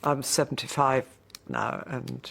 I'm 75 now, and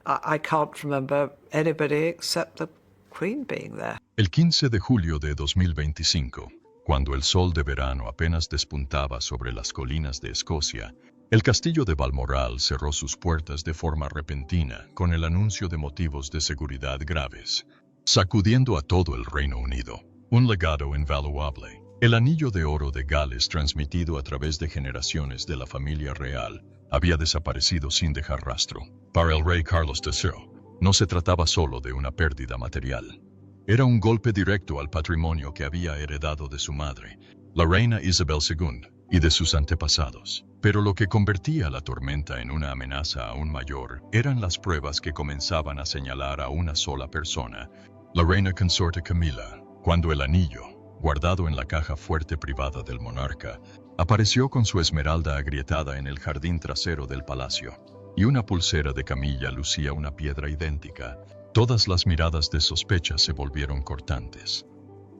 I can't remember anybody except the Queen being there. El 15 de julio de 2025, cuando el sol de verano apenas despuntaba sobre las colinas de Escocia, el castillo de Balmoral cerró sus puertas de forma repentina con el anuncio de motivos de seguridad graves, sacudiendo a todo el Reino Unido. Un legado invaluable. El anillo de oro de Gales, transmitido a través de generaciones de la familia real, había desaparecido sin dejar rastro. Para el rey Carlos III, no se trataba solo de una pérdida material. Era un golpe directo al patrimonio que había heredado de su madre, la reina Isabel II, y de sus antepasados. Pero lo que convertía la tormenta en una amenaza aún mayor eran las pruebas que comenzaban a señalar a una sola persona, la reina consorte Camila, cuando el anillo, guardado en la caja fuerte privada del monarca, apareció con su esmeralda agrietada en el jardín trasero del palacio, y una pulsera de Camilla lucía una piedra idéntica. Todas las miradas de sospecha se volvieron cortantes.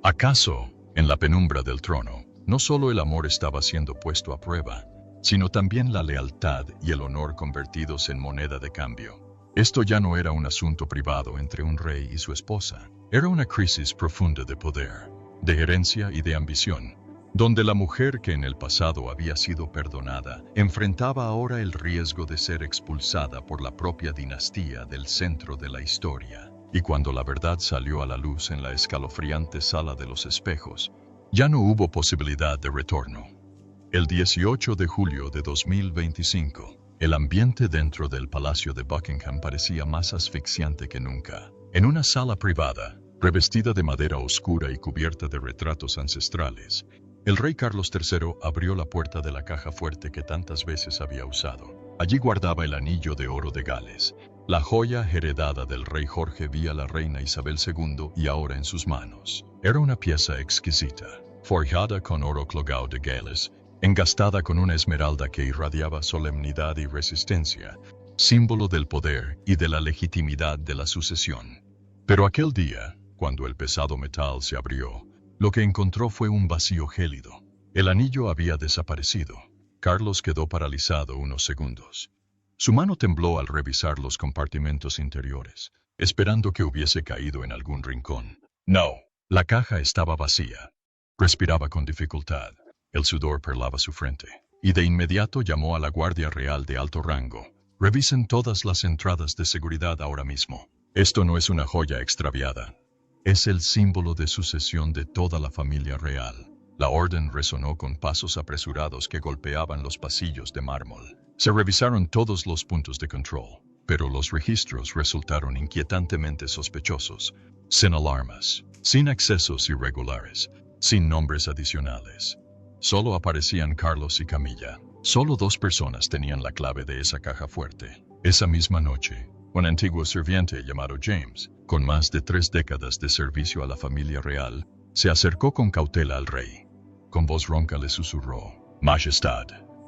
¿Acaso, en la penumbra del trono, no solo el amor estaba siendo puesto a prueba, sino también la lealtad y el honor convertidos en moneda de cambio? Esto ya no era un asunto privado entre un rey y su esposa. Era una crisis profunda de poder, de herencia y de ambición, donde la mujer que en el pasado había sido perdonada enfrentaba ahora el riesgo de ser expulsada por la propia dinastía del centro de la historia. Y cuando la verdad salió a la luz en la escalofriante sala de los espejos, ya no hubo posibilidad de retorno. El 18 de julio de 2025, el ambiente dentro del Palacio de Buckingham parecía más asfixiante que nunca. En una sala privada, revestida de madera oscura y cubierta de retratos ancestrales, el rey Carlos III abrió la puerta de la caja fuerte que tantas veces había usado. Allí guardaba el anillo de oro de Gales, la joya heredada del rey Jorge vía la reina Isabel II y ahora en sus manos. Era una pieza exquisita, forjada con oro clogau de Gales, engastada con una esmeralda que irradiaba solemnidad y resistencia, símbolo del poder y de la legitimidad de la sucesión. Pero aquel día, cuando el pesado metal se abrió, lo que encontró fue un vacío gélido. El anillo había desaparecido. Carlos quedó paralizado unos segundos. Su mano tembló al revisar los compartimentos interiores, esperando que hubiese caído en algún rincón. No, la caja estaba vacía. Respiraba con dificultad. El sudor perlaba su frente. Y de inmediato llamó a la Guardia Real de alto rango. Revisen todas las entradas de seguridad ahora mismo. Esto no es una joya extraviada. Es el símbolo de sucesión de toda la familia real. La orden resonó con pasos apresurados que golpeaban los pasillos de mármol. Se revisaron todos los puntos de control, pero los registros resultaron inquietantemente sospechosos, sin alarmas, sin accesos irregulares, sin nombres adicionales. Solo aparecían Carlos y Camilla. Solo dos personas tenían la clave de esa caja fuerte. Esa misma noche, un antiguo sirviente llamado James, con más de 3 décadas de servicio a la familia real, se acercó con cautela al rey. Con voz ronca le susurró: «Majestad».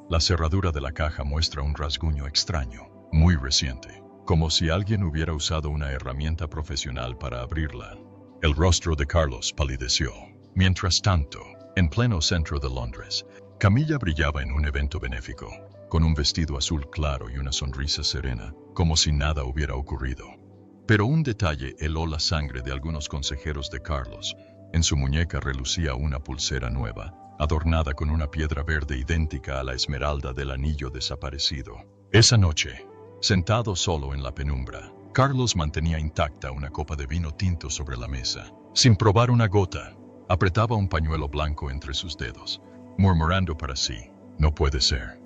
La cerradura de la caja muestra un rasguño extraño, muy reciente, como si alguien hubiera usado una herramienta profesional para abrirla. El rostro de Carlos palideció. Mientras tanto, en pleno centro de Londres, Camilla brillaba en un evento benéfico, con un vestido azul claro y una sonrisa serena, como si nada hubiera ocurrido. Pero un detalle heló la sangre de algunos consejeros de Carlos. En su muñeca relucía una pulsera nueva, adornada con una piedra verde idéntica a la esmeralda del anillo desaparecido. Esa noche, sentado solo en la penumbra, Carlos mantenía intacta una copa de vino tinto sobre la mesa. Sin probar una gota, apretaba un pañuelo blanco entre sus dedos, murmurando para sí: «No puede ser.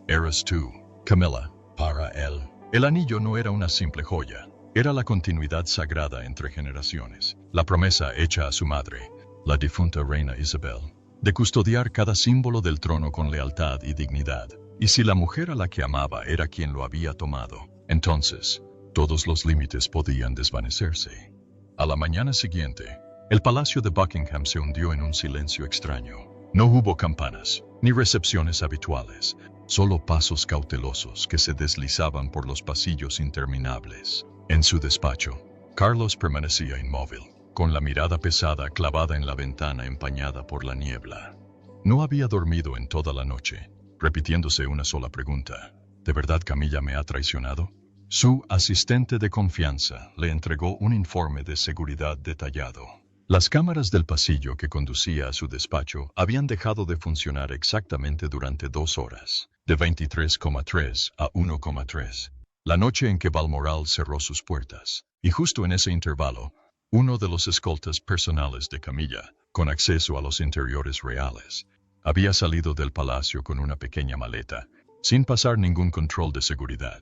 Eras tú, Camilla, para él». El anillo no era una simple joya. Era la continuidad sagrada entre generaciones, la promesa hecha a su madre, la difunta reina Isabel, de custodiar cada símbolo del trono con lealtad y dignidad. Y si la mujer a la que amaba era quien lo había tomado, entonces todos los límites podían desvanecerse. A la mañana siguiente, el palacio de Buckingham se hundió en un silencio extraño. No hubo campanas, ni recepciones habituales, solo pasos cautelosos que se deslizaban por los pasillos interminables. En su despacho, Carlos permanecía inmóvil, con la mirada pesada clavada en la ventana empañada por la niebla. No había dormido en toda la noche, repitiéndose una sola pregunta: ¿De verdad Camilla me ha traicionado? Su asistente de confianza le entregó un informe de seguridad detallado. Las cámaras del pasillo que conducía a su despacho habían dejado de funcionar exactamente durante 2 horas, de 23,3 a 1,3. La noche en que Balmoral cerró sus puertas, y justo en ese intervalo, uno de los escoltas personales de Camilla, con acceso a los interiores reales, había salido del palacio con una pequeña maleta, sin pasar ningún control de seguridad.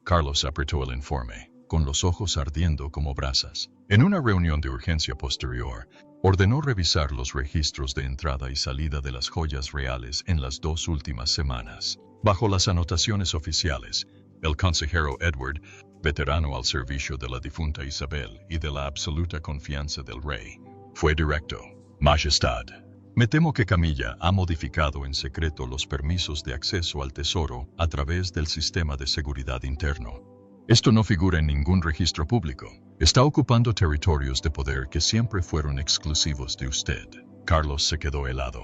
Carlos apretó el informe, con los ojos ardiendo como brasas. En una reunión de urgencia posterior, ordenó revisar los registros de entrada y salida de las joyas reales en las 2 últimas semanas. Bajo las anotaciones oficiales, el consejero Edward, veterano al servicio de la difunta Isabel y de la absoluta confianza del rey, fue directo. Majestad, me temo que Camilla ha modificado en secreto los permisos de acceso al tesoro a través del sistema de seguridad interno. Esto no figura en ningún registro público. Está ocupando territorios de poder que siempre fueron exclusivos de usted. Carlos se quedó helado.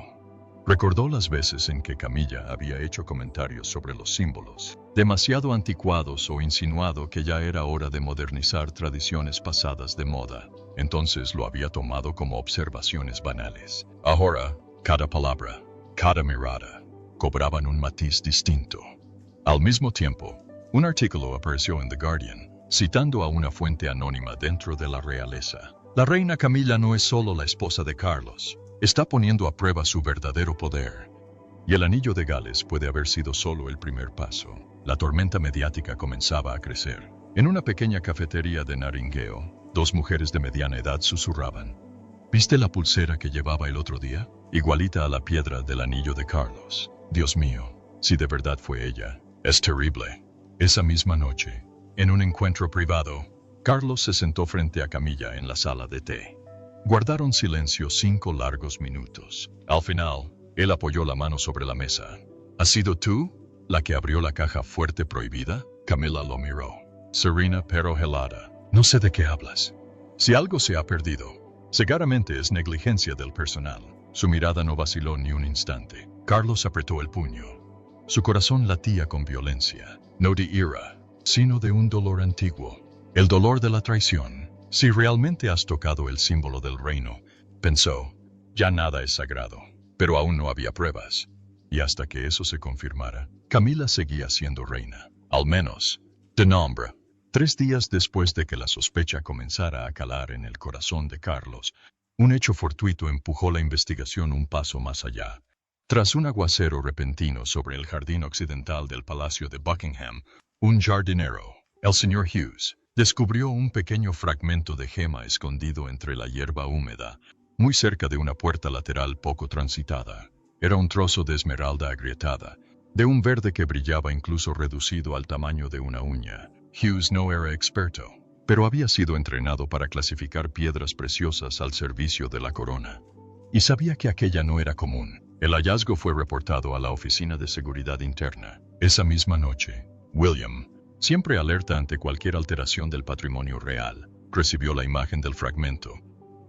Recordó las veces en que Camilla había hecho comentarios sobre los símbolos, demasiado anticuados o insinuado que ya era hora de modernizar tradiciones pasadas de moda. Entonces lo había tomado como observaciones banales. Ahora, cada palabra, cada mirada, cobraban un matiz distinto. Al mismo tiempo, un artículo apareció en The Guardian, citando a una fuente anónima dentro de la realeza. La reina Camilla no es solo la esposa de Carlos, está poniendo a prueba su verdadero poder. Y el anillo de Gales puede haber sido solo el primer paso. La tormenta mediática comenzaba a crecer. En una pequeña cafetería de Naringueo, 2 mujeres de mediana edad susurraban. ¿Viste la pulsera que llevaba el otro día? Igualita a la piedra del anillo de Carlos. Dios mío, si de verdad fue ella. Es terrible. Esa misma noche, en un encuentro privado, Carlos se sentó frente a Camilla en la sala de té. Guardaron silencio 5 largos minutos. Al final, él apoyó la mano sobre la mesa. ¿Has sido tú la que abrió la caja fuerte prohibida? Camila lo miró, serena pero helada. No sé de qué hablas. Si algo se ha perdido, seguramente es negligencia del personal. Su mirada no vaciló ni un instante. Carlos apretó el puño. Su corazón latía con violencia, no de ira, sino de un dolor antiguo. El dolor de la traición. Si realmente has tocado el símbolo del reino, pensó, ya nada es sagrado. Pero aún no había pruebas. Y hasta que eso se confirmara, Camila seguía siendo reina. Al menos, de nombre. 3 días después de que la sospecha comenzara a calar en el corazón de Carlos, un hecho fortuito empujó la investigación un paso más allá. Tras un aguacero repentino sobre el jardín occidental del Palacio de Buckingham, un jardinero, el señor Hughes, descubrió un pequeño fragmento de gema escondido entre la hierba húmeda, muy cerca de una puerta lateral poco transitada. Era un trozo de esmeralda agrietada, de un verde que brillaba incluso reducido al tamaño de una uña. Hughes no era experto, pero había sido entrenado para clasificar piedras preciosas al servicio de la corona. Y sabía que aquella no era común. El hallazgo fue reportado a la Oficina de Seguridad Interna. Esa misma noche, William, siempre alerta ante cualquier alteración del patrimonio real, recibió la imagen del fragmento.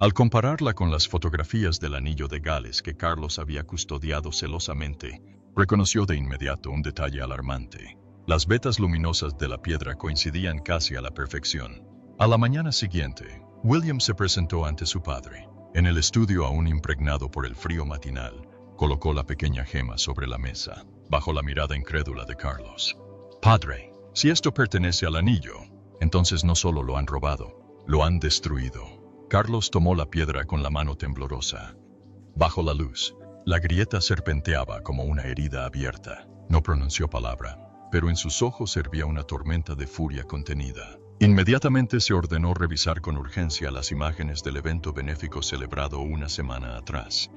Al compararla con las fotografías del anillo de Gales que Carlos había custodiado celosamente, reconoció de inmediato un detalle alarmante. Las vetas luminosas de la piedra coincidían casi a la perfección. A la mañana siguiente, William se presentó ante su padre. En el estudio aún impregnado por el frío matinal, colocó la pequeña gema sobre la mesa, bajo la mirada incrédula de Carlos. Padre, si esto pertenece al anillo, entonces no solo lo han robado, lo han destruido. Carlos tomó la piedra con la mano temblorosa. Bajo la luz, la grieta serpenteaba como una herida abierta. No pronunció palabra, pero en sus ojos hervía una tormenta de furia contenida. Inmediatamente se ordenó revisar con urgencia las imágenes del evento benéfico celebrado una semana atrás.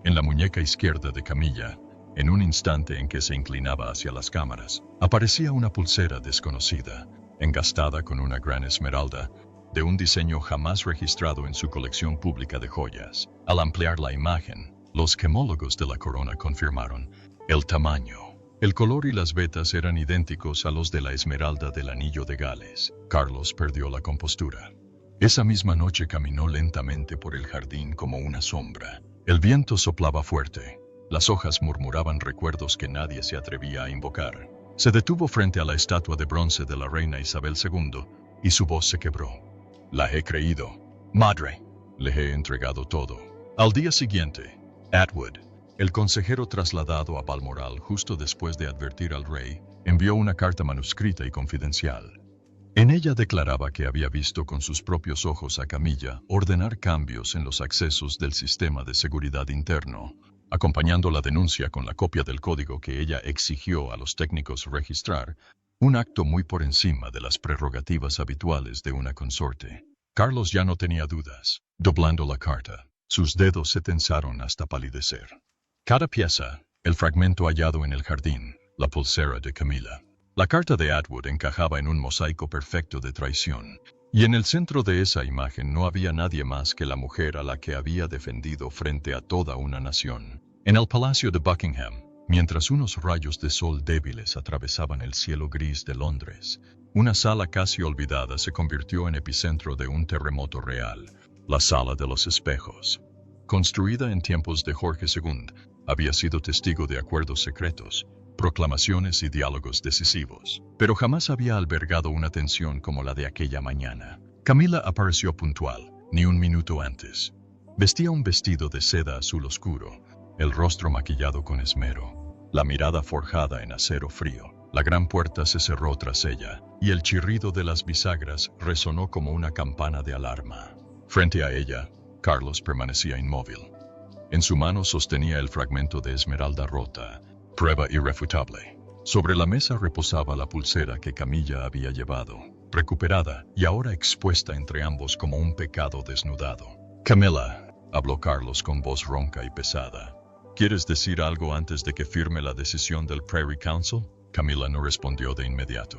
En la muñeca izquierda de Camilla, en un instante en que se inclinaba hacia las cámaras, aparecía una pulsera desconocida, engastada con una gran esmeralda, de un diseño jamás registrado en su colección pública de joyas. Al ampliar la imagen, los gemólogos de la corona confirmaron el tamaño. El color y las vetas eran idénticos a los de la esmeralda del anillo de Gales. Carlos perdió la compostura. Esa misma noche caminó lentamente por el jardín como una sombra. El viento soplaba fuerte. Las hojas murmuraban recuerdos que nadie se atrevía a invocar. Se detuvo frente a la estatua de bronce de la reina Isabel II y su voz se quebró. La he creído. Madre, le he entregado todo. Al día siguiente, Atwood, el consejero trasladado a Balmoral justo después de advertir al rey, envió una carta manuscrita y confidencial. En ella declaraba que había visto con sus propios ojos a Camilla ordenar cambios en los accesos del sistema de seguridad interno, acompañando la denuncia con la copia del código que ella exigió a los técnicos registrar, un acto muy por encima de las prerrogativas habituales de una consorte. Carlos ya no tenía dudas. Doblando la carta, sus dedos se tensaron hasta palidecer. Cada pieza, el fragmento hallado en el jardín, la pulsera de Camilla. La carta de Atwood encajaba en un mosaico perfecto de traición, y en el centro de esa imagen no había nadie más que la mujer a la que había defendido frente a toda una nación. En el Palacio de Buckingham, mientras unos rayos de sol débiles atravesaban el cielo gris de Londres, una sala casi olvidada se convirtió en epicentro de un terremoto real, la Sala de los Espejos. Construida en tiempos de Jorge II, había sido testigo de acuerdos secretos, proclamaciones y diálogos decisivos, pero jamás había albergado una tensión como la de aquella mañana. Camilla apareció puntual, ni un minuto antes. Vestía un vestido de seda azul oscuro, el rostro maquillado con esmero, la mirada forjada en acero frío. La gran puerta se cerró tras ella, y el chirrido de las bisagras resonó como una campana de alarma. Frente a ella, Carlos permanecía inmóvil. En su mano sostenía el fragmento de esmeralda rota, prueba irrefutable. Sobre la mesa reposaba la pulsera que Camilla había llevado, recuperada y ahora expuesta entre ambos como un pecado desnudado. Camilla, habló Carlos con voz ronca y pesada. ¿Quieres decir algo antes de que firme la decisión del Privy Council? Camilla no respondió de inmediato.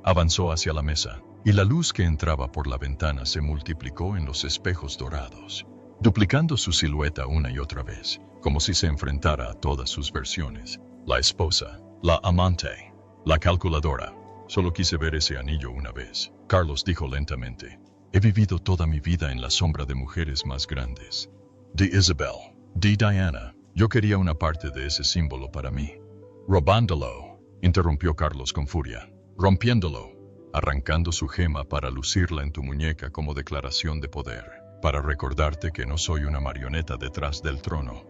Avanzó hacia la mesa, y la luz que entraba por la ventana se multiplicó en los espejos dorados, duplicando su silueta una y otra vez, como si se enfrentara a todas sus versiones. La esposa, la amante, la calculadora. Solo quise ver ese anillo una vez. Carlos dijo lentamente. He vivido toda mi vida en la sombra de mujeres más grandes. De Isabel, de Diana. Yo quería una parte de ese símbolo para mí. Robándolo, interrumpió Carlos con furia. Rompiéndolo, arrancando su gema para lucirla en tu muñeca como declaración de poder, para recordarte que no soy una marioneta detrás del trono,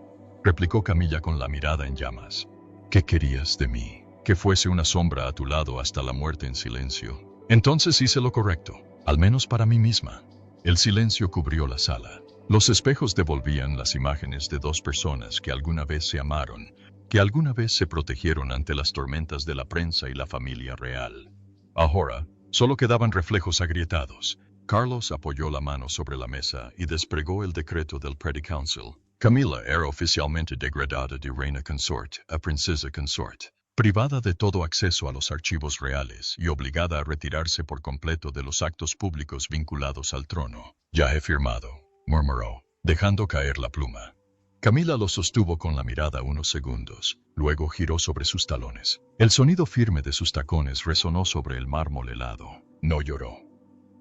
replicó Camilla con la mirada en llamas. ¿Qué querías de mí? Que fuese una sombra a tu lado hasta la muerte en silencio. Entonces hice lo correcto, al menos para mí misma. El silencio cubrió la sala. Los espejos devolvían las imágenes de dos personas que alguna vez se amaron, que alguna vez se protegieron ante las tormentas de la prensa y la familia real. Ahora, solo quedaban reflejos agrietados. Carlos apoyó la mano sobre la mesa y desplegó el decreto del Privy Council. Camilla era oficialmente degradada de reina consort a princesa consort, privada de todo acceso a los archivos reales y obligada a retirarse por completo de los actos públicos vinculados al trono. Ya he firmado, murmuró, dejando caer la pluma. Camilla lo sostuvo con la mirada unos segundos, luego giró sobre sus talones. El sonido firme de sus tacones resonó sobre el mármol helado. No lloró.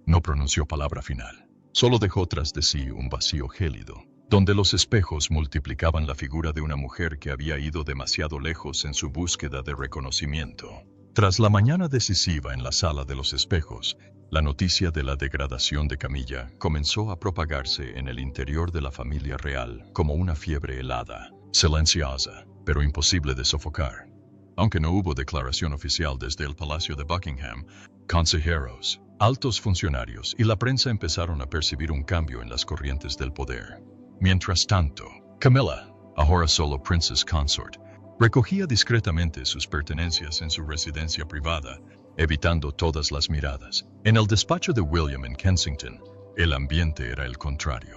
No pronunció palabra final. Solo dejó tras de sí un vacío gélido, donde los espejos multiplicaban la figura de una mujer que había ido demasiado lejos en su búsqueda de reconocimiento. Tras la mañana decisiva en la sala de los espejos, la noticia de la degradación de Camilla comenzó a propagarse en el interior de la familia real como una fiebre helada, silenciosa, pero imposible de sofocar. Aunque no hubo declaración oficial desde el Palacio de Buckingham, consejeros, altos funcionarios y la prensa empezaron a percibir un cambio en las corrientes del poder. Mientras tanto, Camilla, ahora solo Princess Consort, recogía discretamente sus pertenencias en su residencia privada, evitando todas las miradas. En el despacho de William en Kensington, el ambiente era el contrario.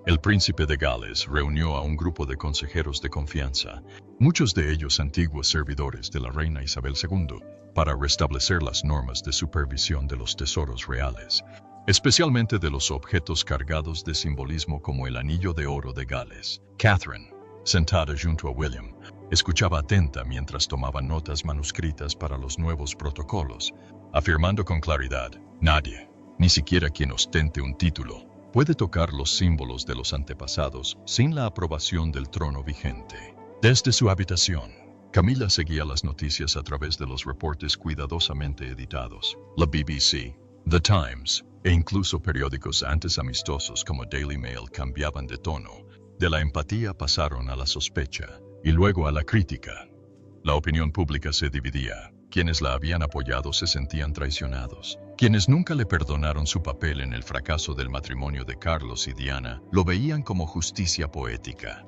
El príncipe de Gales reunió a un grupo de consejeros de confianza, muchos de ellos antiguos servidores de la reina Isabel II, para restablecer las normas de supervisión de los tesoros reales, especialmente de los objetos cargados de simbolismo como el anillo de oro de Gales. Catherine, sentada junto a William, escuchaba atenta mientras tomaba notas manuscritas para los nuevos protocolos, afirmando con claridad, nadie, ni siquiera quien ostente un título, puede tocar los símbolos de los antepasados sin la aprobación del trono vigente. Desde su habitación, Camila seguía las noticias a través de los reportes cuidadosamente editados. La BBC, The Times e incluso periódicos antes amistosos como Daily Mail cambiaban de tono. De la empatía pasaron a la sospecha y luego a la crítica. La opinión pública se dividía. Quienes la habían apoyado se sentían traicionados. Quienes nunca le perdonaron su papel en el fracaso del matrimonio de Carlos y Diana lo veían como justicia poética.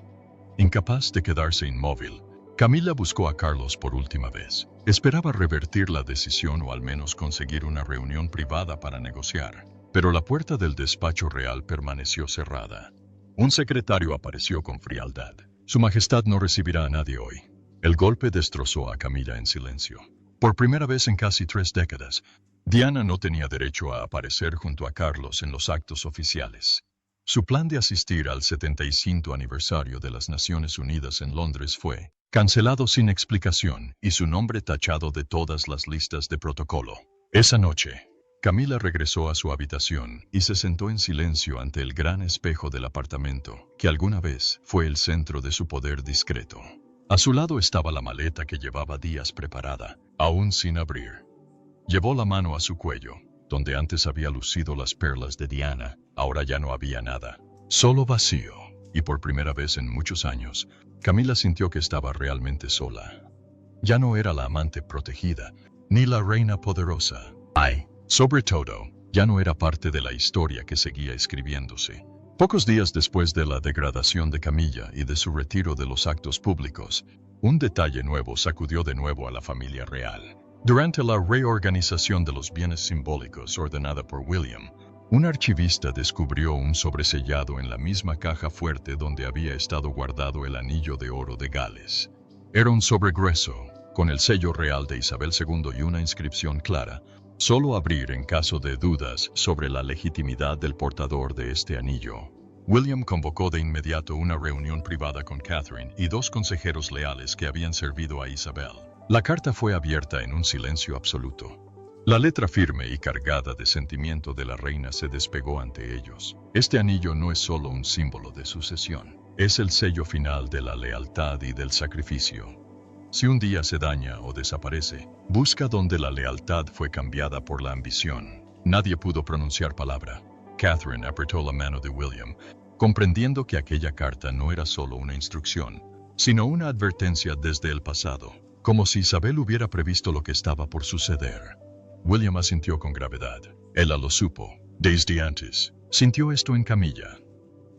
Incapaz de quedarse inmóvil, Camila buscó a Carlos por última vez. Esperaba revertir la decisión o al menos conseguir una reunión privada para negociar, pero la puerta del despacho real permaneció cerrada. Un secretario apareció con frialdad. Su Majestad no recibirá a nadie hoy. El golpe destrozó a Camila en silencio. Por primera vez en casi 3 décadas, Diana no tenía derecho a aparecer junto a Carlos en los actos oficiales. Su plan de asistir al 75 aniversario de las Naciones Unidas en Londres fue cancelado sin explicación y su nombre tachado de todas las listas de protocolo. Esa noche, Camila regresó a su habitación y se sentó en silencio ante el gran espejo del apartamento, que alguna vez fue el centro de su poder discreto. A su lado estaba la maleta que llevaba días preparada, aún sin abrir. Llevó la mano a su cuello, donde antes había lucido las perlas de Diana, ahora ya no había nada. Solo vacío, y por primera vez en muchos años, Camila sintió que estaba realmente sola. Ya no era la amante protegida, ni la reina poderosa. Sobre todo, ya no era parte de la historia que seguía escribiéndose. Pocos días después de la degradación de Camila y de su retiro de los actos públicos, un detalle nuevo sacudió de nuevo a la familia real. Durante la reorganización de los bienes simbólicos ordenada por William, un archivista descubrió un sobresellado en la misma caja fuerte donde había estado guardado el anillo de oro de Gales. Era un sobre grueso, con el sello real de Isabel II y una inscripción clara: solo abrir en caso de dudas sobre la legitimidad del portador de este anillo. William convocó de inmediato una reunión privada con Catherine y 2 consejeros leales que habían servido a Isabel. La carta fue abierta en un silencio absoluto. La letra firme y cargada de sentimiento de la reina se despegó ante ellos. Este anillo no es solo un símbolo de sucesión, es el sello final de la lealtad y del sacrificio. Si un día se daña o desaparece, busca donde la lealtad fue cambiada por la ambición. Nadie pudo pronunciar palabra. Catherine apretó la mano de William, comprendiendo que aquella carta no era solo una instrucción, sino una advertencia desde el pasado, como si Isabel hubiera previsto lo que estaba por suceder. William asintió con gravedad. Ella lo supo, desde antes. Sintió esto en Camila.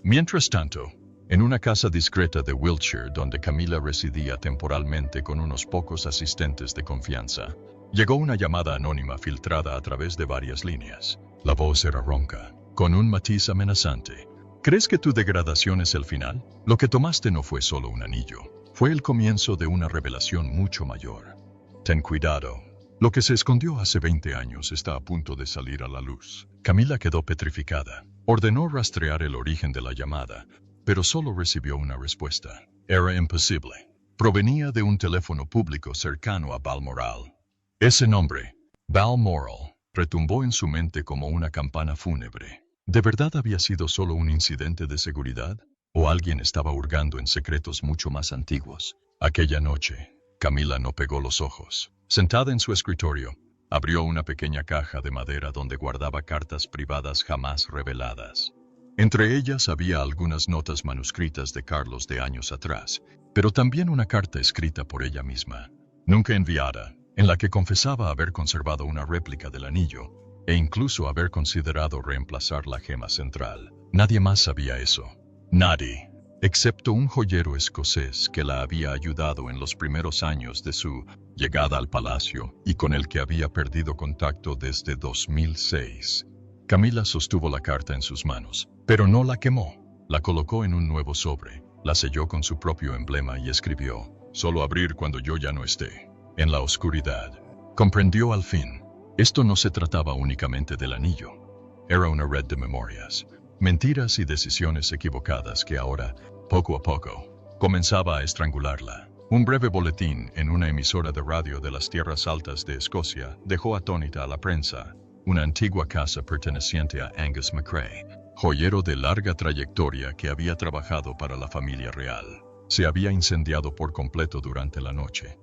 Mientras tanto, en una casa discreta de Wiltshire donde Camila residía temporalmente con unos pocos asistentes de confianza, llegó una llamada anónima filtrada a través de varias líneas. La voz era ronca, con un matiz amenazante. ¿Crees que tu degradación es el final? Lo que tomaste no fue solo un anillo, fue el comienzo de una revelación mucho mayor. Ten cuidado. Lo que se escondió hace 20 años está a punto de salir a la luz. Camila quedó petrificada. Ordenó rastrear el origen de la llamada, pero solo recibió una respuesta. Era imposible. Provenía de un teléfono público cercano a Balmoral. Ese nombre, Balmoral, retumbó en su mente como una campana fúnebre. ¿De verdad había sido solo un incidente de seguridad? ¿O alguien estaba hurgando en secretos mucho más antiguos? Aquella noche, Camila no pegó los ojos. Sentada en su escritorio, abrió una pequeña caja de madera donde guardaba cartas privadas jamás reveladas. Entre ellas había algunas notas manuscritas de Carlos de años atrás, pero también una carta escrita por ella misma, nunca enviada, en la que confesaba haber conservado una réplica del anillo e incluso haber considerado reemplazar la gema central. Nadie más sabía eso. Nadie, excepto un joyero escocés que la había ayudado en los primeros años de su llegada al palacio y con el que había perdido contacto desde 2006. Camila sostuvo la carta en sus manos, pero no la quemó. La colocó en un nuevo sobre, la selló con su propio emblema y escribió: solo abrir cuando yo ya no esté. En la oscuridad, comprendió al fin. Esto no se trataba únicamente del anillo. Era una red de memorias, mentiras y decisiones equivocadas que ahora, poco a poco, comenzaba a estrangularla. Un breve boletín en una emisora de radio de las tierras altas de Escocia dejó atónita a la prensa. Una antigua casa perteneciente a Angus MacRae, joyero de larga trayectoria que había trabajado para la familia real. se había incendiado por completo durante la noche.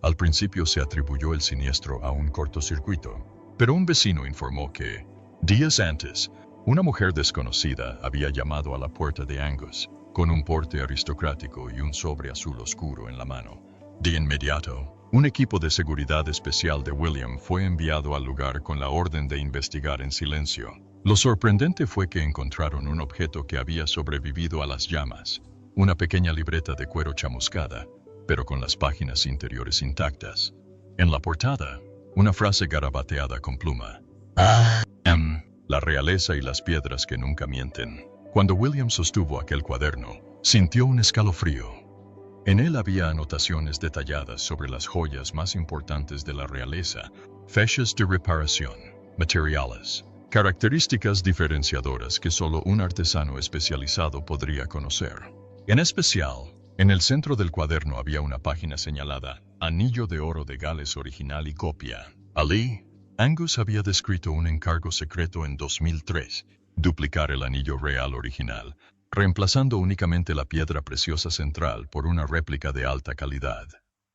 Al principio se atribuyó el siniestro a un cortocircuito, pero un vecino informó que, días antes, una mujer desconocida había llamado a la puerta de Angus, con un porte aristocrático y un sobre azul oscuro en la mano. De inmediato, un equipo de seguridad especial de William fue enviado al lugar con la orden de investigar en silencio. Lo sorprendente fue que encontraron un objeto que había sobrevivido a las llamas, una pequeña libreta de cuero chamuscada, pero con las páginas interiores intactas. En la portada, una frase garabateada con pluma. La realeza y las piedras que nunca mienten. Cuando William sostuvo aquel cuaderno, sintió un escalofrío. En él había anotaciones detalladas sobre las joyas más importantes de la realeza, fechas de reparación, materiales, características diferenciadoras que solo un artesano especializado podría conocer. En especial, en el centro del cuaderno había una página señalada Anillo de oro de Gales original y copia. Allí, Angus había descrito un encargo secreto en 2003, duplicar el anillo real original, reemplazando únicamente la piedra preciosa central por una réplica de alta calidad.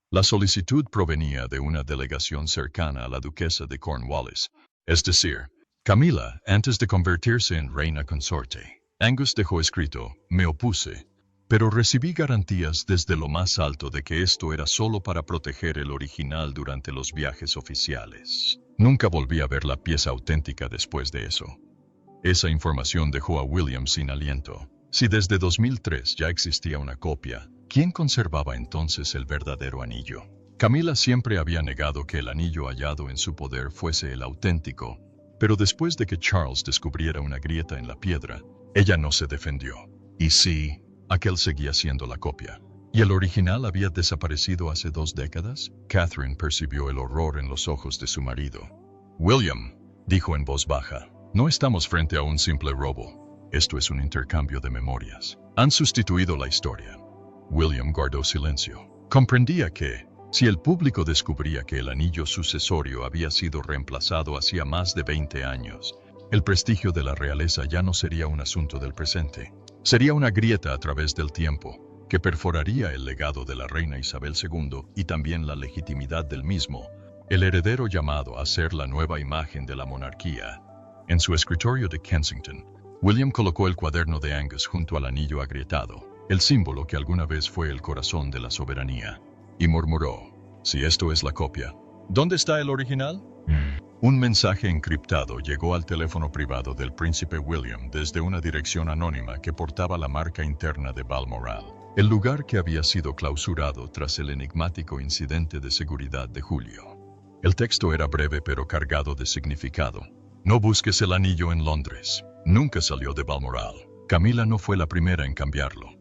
La solicitud provenía de una delegación cercana a la duquesa de Cornwallis, es decir, Camila, antes de convertirse en reina consorte. Angus dejó escrito, me opuse, pero recibí garantías desde lo más alto de que esto era solo para proteger el original durante los viajes oficiales. Nunca volví a ver la pieza auténtica después de eso. Esa información dejó a William sin aliento. Si desde 2003 ya existía una copia, ¿quién conservaba entonces el verdadero anillo? Camila siempre había negado que el anillo hallado en su poder fuese el auténtico, pero después de que Charles descubriera una grieta en la piedra, ella no se defendió. Y sí, aquel seguía siendo la copia. ¿Y el original había desaparecido hace 2 décadas? Catherine percibió el horror en los ojos de su marido. William, dijo en voz baja, no estamos frente a un simple robo. Esto es un intercambio de memorias. Han sustituido la historia. William guardó silencio. Comprendía que, si el público descubría que el anillo sucesorio había sido reemplazado hacía más de 20 años, el prestigio de la realeza ya no sería un asunto del presente. Sería una grieta a través del tiempo, que perforaría el legado de la reina Isabel II y también la legitimidad del mismo, el heredero llamado a ser la nueva imagen de la monarquía. En su escritorio de Kensington, William colocó el cuaderno de Angus junto al anillo agrietado, el símbolo que alguna vez fue el corazón de la soberanía, y murmuró, si esto es la copia, ¿dónde está el original? Un mensaje encriptado llegó al teléfono privado del príncipe William desde una dirección anónima que portaba la marca interna de Balmoral, el lugar que había sido clausurado tras el enigmático incidente de seguridad de julio. El texto era breve pero cargado de significado. No busques el anillo en Londres. Nunca salió de Balmoral. Camila no fue la primera en cambiarlo.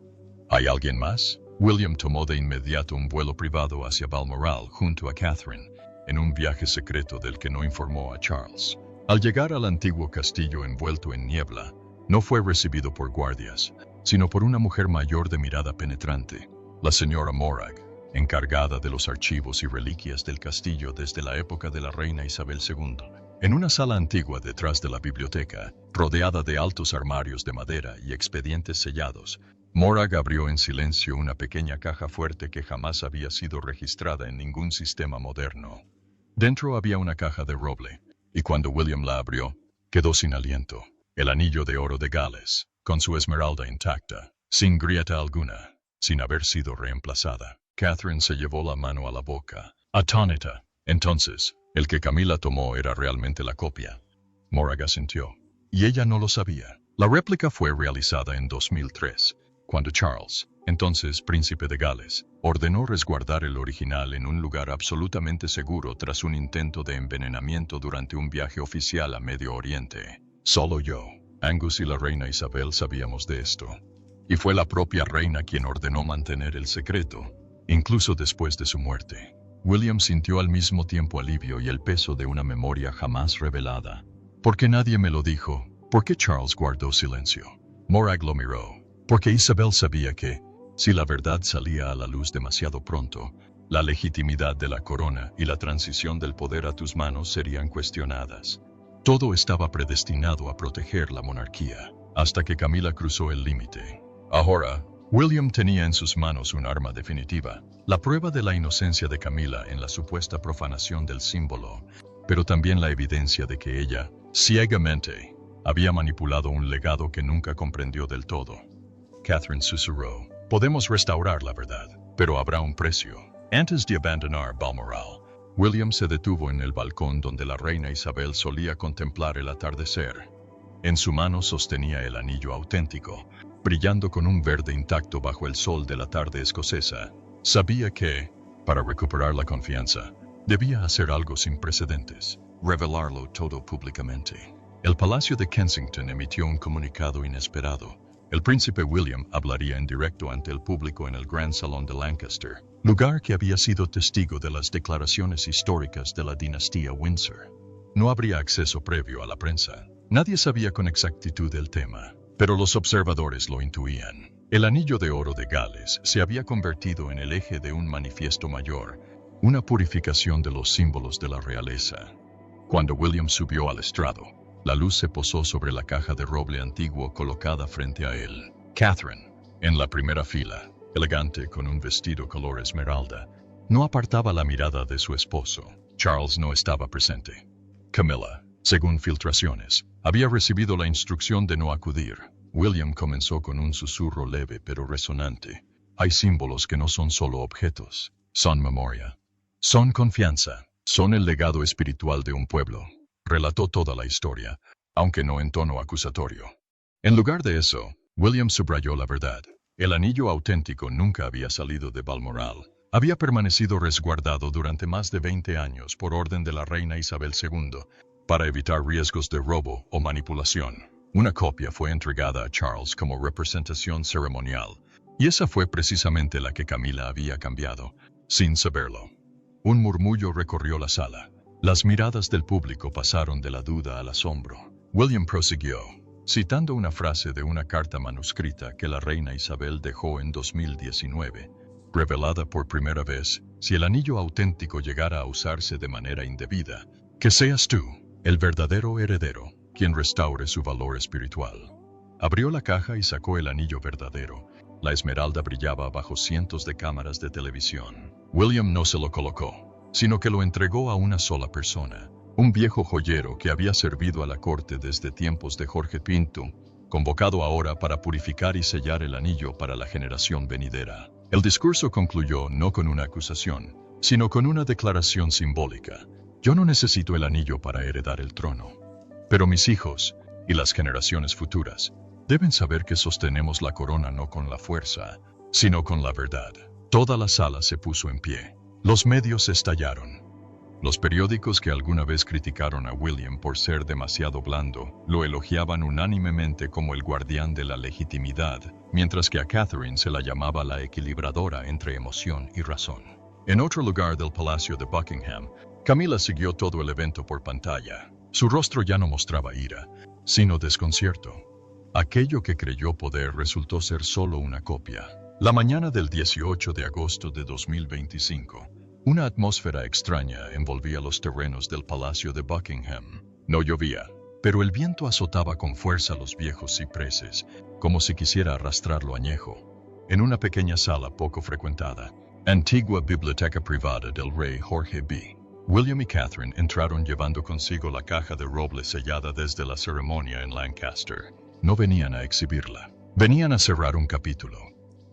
¿Hay alguien más? William tomó de inmediato un vuelo privado hacia Balmoral junto a Catherine, en un viaje secreto del que no informó a Charles. Al llegar al antiguo castillo envuelto en niebla, no fue recibido por guardias, sino por una mujer mayor de mirada penetrante, la señora Morag, encargada de los archivos y reliquias del castillo desde la época de la reina Isabel II. En una sala antigua detrás de la biblioteca, rodeada de altos armarios de madera y expedientes sellados, Morag abrió en silencio una pequeña caja fuerte que jamás había sido registrada en ningún sistema moderno. Dentro había una caja de roble, y cuando William la abrió, quedó sin aliento. El anillo de oro de Gales, con su esmeralda intacta, sin grieta alguna, sin haber sido reemplazada. Catherine se llevó la mano a la boca, atónita. Entonces, el que Camila tomó era realmente la copia. Morag asintió. Y ella no lo sabía. La réplica fue realizada en 2003, cuando Charles, entonces príncipe de Gales, ordenó resguardar el original en un lugar absolutamente seguro tras un intento de envenenamiento durante un viaje oficial a Medio Oriente. Solo yo, Angus y la reina Isabel sabíamos de esto. Y fue la propia reina quien ordenó mantener el secreto, incluso después de su muerte. William sintió al mismo tiempo alivio y el peso de una memoria jamás revelada. ¿Por qué nadie me lo dijo? ¿Por qué Charles guardó silencio? Morag lo miró. Porque Isabel sabía que, si la verdad salía a la luz demasiado pronto, la legitimidad de la corona y la transición del poder a tus manos serían cuestionadas. Todo estaba predestinado a proteger la monarquía, hasta que Camila cruzó el límite. Ahora, William tenía en sus manos un arma definitiva, la prueba de la inocencia de Camila en la supuesta profanación del símbolo, pero también la evidencia de que ella, ciegamente, había manipulado un legado que nunca comprendió del todo. Catherine susurró: podemos restaurar la verdad, pero habrá un precio. Antes de abandonar Balmoral, William se detuvo en el balcón donde la reina Isabel solía contemplar el atardecer. En su mano sostenía el anillo auténtico, brillando con un verde intacto bajo el sol de la tarde escocesa. Sabía que, para recuperar la confianza, debía hacer algo sin precedentes: revelarlo todo públicamente. El Palacio de Kensington emitió un comunicado inesperado. El príncipe William hablaría en directo ante el público en el Gran Salón de Lancaster, lugar que había sido testigo de las declaraciones históricas de la dinastía Windsor. No habría acceso previo a la prensa. Nadie sabía con exactitud el tema, pero los observadores lo intuían. El anillo de oro de Gales se había convertido en el eje de un manifiesto mayor, una purificación de los símbolos de la realeza. Cuando William subió al estrado, la luz se posó sobre la caja de roble antiguo colocada frente a él. Catherine, en la primera fila, elegante con un vestido color esmeralda, no apartaba la mirada de su esposo. Charles no estaba presente. Camilla, según filtraciones, había recibido la instrucción de no acudir. William comenzó con un susurro leve pero resonante: hay símbolos que no son solo objetos, son memoria, son confianza, son el legado espiritual de un pueblo. Relató toda la historia, aunque no en tono acusatorio. En lugar de eso, William subrayó la verdad. El anillo auténtico nunca había salido de Balmoral. Había permanecido resguardado durante más de 20 años por orden de la reina Isabel II, para evitar riesgos de robo o manipulación. Una copia fue entregada a Charles como representación ceremonial, y esa fue precisamente la que Camila había cambiado, sin saberlo. Un murmullo recorrió la sala. Las miradas del público pasaron de la duda al asombro. William prosiguió, citando una frase de una carta manuscrita que la reina Isabel dejó en 2019, revelada por primera vez: si el anillo auténtico llegara a usarse de manera indebida, que seas tú, el verdadero heredero, quien restaure su valor espiritual. Abrió la caja y sacó el anillo verdadero. La esmeralda brillaba bajo cientos de cámaras de televisión. William no se lo colocó, sino que lo entregó a una sola persona, un viejo joyero que había servido a la corte desde tiempos de Jorge V, convocado ahora para purificar y sellar el anillo para la generación venidera. El discurso concluyó no con una acusación, sino con una declaración simbólica: yo no necesito el anillo para heredar el trono, pero mis hijos, y las generaciones futuras, deben saber que sostenemos la corona no con la fuerza, sino con la verdad. Toda la sala se puso en pie. Los medios estallaron. Los periódicos que alguna vez criticaron a William por ser demasiado blando, lo elogiaban unánimemente como el guardián de la legitimidad, mientras que a Catherine se la llamaba la equilibradora entre emoción y razón. En otro lugar del Palacio de Buckingham, Camila siguió todo el evento por pantalla. Su rostro ya no mostraba ira, sino desconcierto. Aquello que creyó poder resultó ser solo una copia. La mañana del 18 de agosto de 2025, una atmósfera extraña envolvía los terrenos del Palacio de Buckingham. No llovía, pero el viento azotaba con fuerza los viejos cipreses, como si quisiera arrastrar lo añejo. En una pequeña sala poco frecuentada, antigua biblioteca privada del rey Jorge V, William y Catherine entraron llevando consigo la caja de roble sellada desde la ceremonia en Lancaster. No venían a exhibirla, venían a cerrar un capítulo.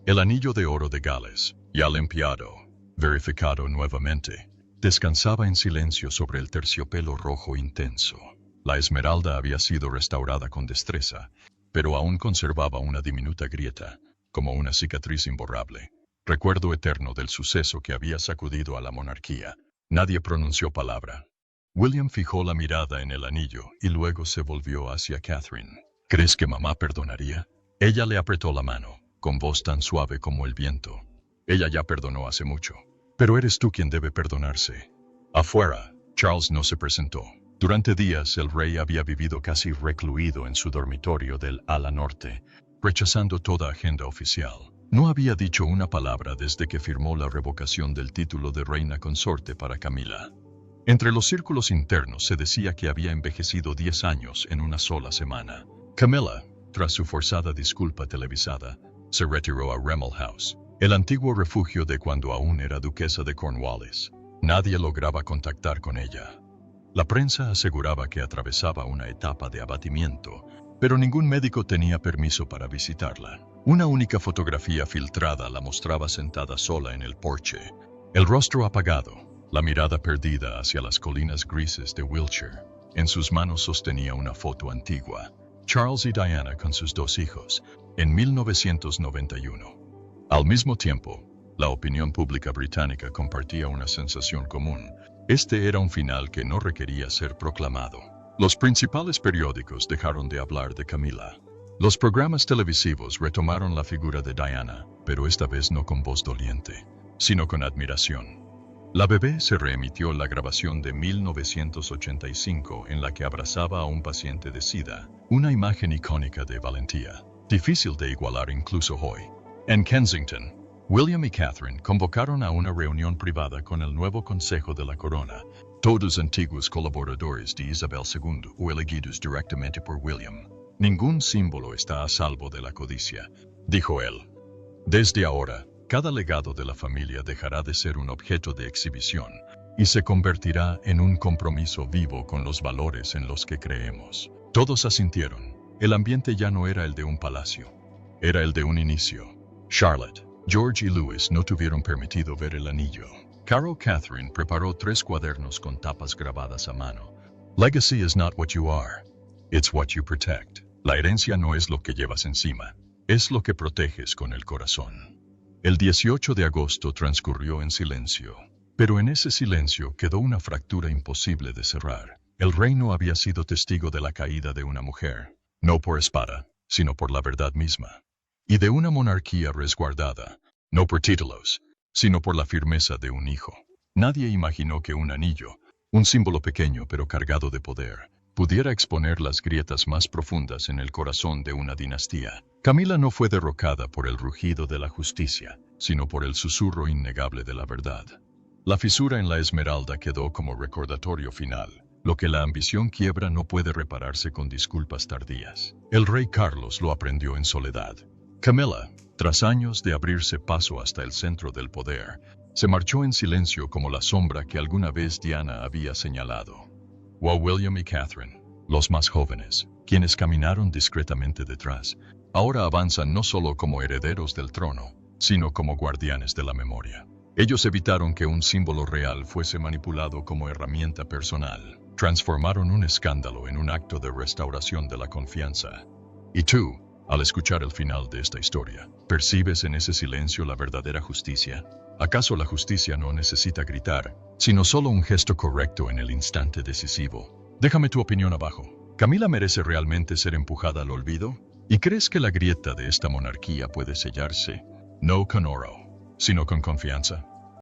El anillo de oro de Gales, ya limpiado, verificado nuevamente, descansaba en silencio sobre el terciopelo rojo intenso. La esmeralda había sido restaurada con destreza, pero aún conservaba una diminuta grieta, como una cicatriz imborrable, recuerdo eterno del suceso que había sacudido a la monarquía. Nadie pronunció palabra. William fijó la mirada en el anillo y luego se volvió hacia Catherine. ¿Crees que mamá perdonaría? Ella le apretó la mano, con voz tan suave como el viento. Ella ya perdonó hace mucho. Pero eres tú quien debe perdonarse. Afuera, Charles no se presentó. Durante días el rey había vivido casi recluido en su dormitorio del ala norte, rechazando toda agenda oficial. No había dicho una palabra desde que firmó la revocación del título de reina consorte para Camila. Entre los círculos internos se decía que había envejecido 10 años en una sola semana. Camila, tras su forzada disculpa televisada, se retiró a Remel House, el antiguo refugio de cuando aún era duquesa de Cornwallis. Nadie lograba contactar con ella. La prensa aseguraba que atravesaba una etapa de abatimiento, pero ningún médico tenía permiso para visitarla. Una única fotografía filtrada la mostraba sentada sola en el porche, el rostro apagado, la mirada perdida hacia las colinas grises de Wiltshire. En sus manos sostenía una foto antigua, Charles y Diana con sus 2 hijos, en 1991. Al mismo tiempo, la opinión pública británica compartía una sensación común. Este era un final que no requería ser proclamado. Los principales periódicos dejaron de hablar de Camilla. Los programas televisivos retomaron la figura de Diana, pero esta vez no con voz doliente, sino con admiración. La bebé se reemitió la grabación de 1985 en la que abrazaba a un paciente de SIDA, una imagen icónica de valentía, difícil de igualar incluso hoy. En Kensington, William y Catherine convocaron a una reunión privada con el nuevo Consejo de la Corona, todos antiguos colaboradores de Isabel II o elegidos directamente por William. Ningún símbolo está a salvo de la codicia, dijo él. Desde ahora, cada legado de la familia dejará de ser un objeto de exhibición y se convertirá en un compromiso vivo con los valores en los que creemos. Todos asintieron. El ambiente ya no era el de un palacio, era el de un inicio. Charlotte, George y Louis no tuvieron permitido ver el anillo. Carol Catherine preparó 3 cuadernos con tapas grabadas a mano. Legacy is not what you are, it's what you protect. La herencia no es lo que llevas encima, es lo que proteges con el corazón. El 18 de agosto transcurrió en silencio, pero en ese silencio quedó una fractura imposible de cerrar. El reino había sido testigo de la caída de una mujer, no por espada, sino por la verdad misma, y de una monarquía resguardada, no por títulos, sino por la firmeza de un hijo. Nadie imaginó que un anillo, un símbolo pequeño pero cargado de poder, pudiera exponer las grietas más profundas en el corazón de una dinastía. Camilla no fue derrocada por el rugido de la justicia, sino por el susurro innegable de la verdad. La fisura en la esmeralda quedó como recordatorio final. Lo que la ambición quiebra no puede repararse con disculpas tardías. El rey Carlos lo aprendió en soledad. Camilla, tras años de abrirse paso hasta el centro del poder, se marchó en silencio como la sombra que alguna vez Diana había señalado. William y Catherine, los más jóvenes, quienes caminaron discretamente detrás, ahora avanzan no solo como herederos del trono, sino como guardianes de la memoria. Ellos evitaron que un símbolo real fuese manipulado como herramienta personal. Transformaron un escándalo en un acto de restauración de la confianza. Y tú, al escuchar el final de esta historia, ¿percibes en ese silencio la verdadera justicia? ¿Acaso la justicia no necesita gritar, sino solo un gesto correcto en el instante decisivo? Déjame tu opinión abajo. ¿Camilla merece realmente ser empujada al olvido? ¿Y crees que la grieta de esta monarquía puede sellarse, no con oro, sino con confianza?